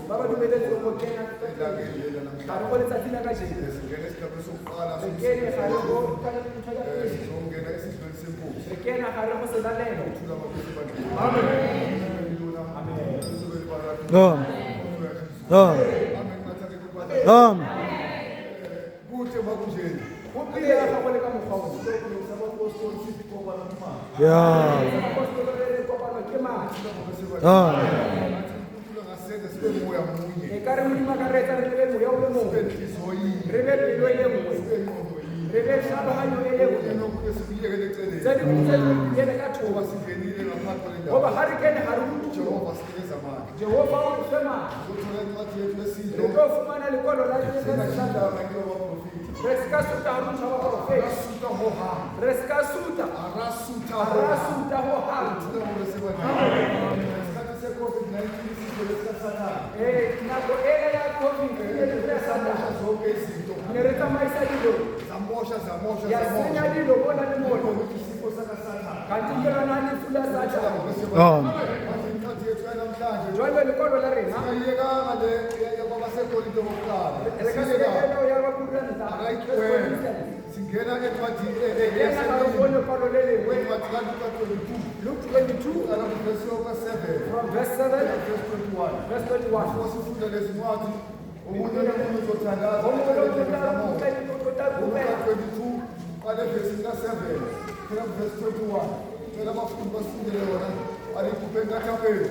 Baba dumeletse go kena ka go letsa tsina ka jeno ke ne ga re go re kena ga re go se lalelo amen kuhle bakunjeni go pele ga go le ka mokgwa o e ka re modimo ka retsa re lebe moya o le mongwe re be pelo e le nngwe re be tlhaloganyo e le nngwe tse dingwe tse di kene ka thoba goba ga re kene ga re jehova o re fe maatla re tlo fumana lekwalo la re se ka suta ga motho wa profeta re se ka suta go hang nako ele ya COVID ne re tsamaisa dilo ya senya dilo bona le mona kanti ke lona lefu la Satana jwale lekwalo la rena re ka se kena ya ba kurenta singena encwadini yena ka ubone lekwalo le lengwe Luke 22 from verse 7 verse 21 usifunda lezi ncwadi umuntu nomuntu uzothandaza qale verse 7 phela verse 21 phela abafundi basifundele wona alikhuphe enkathapeni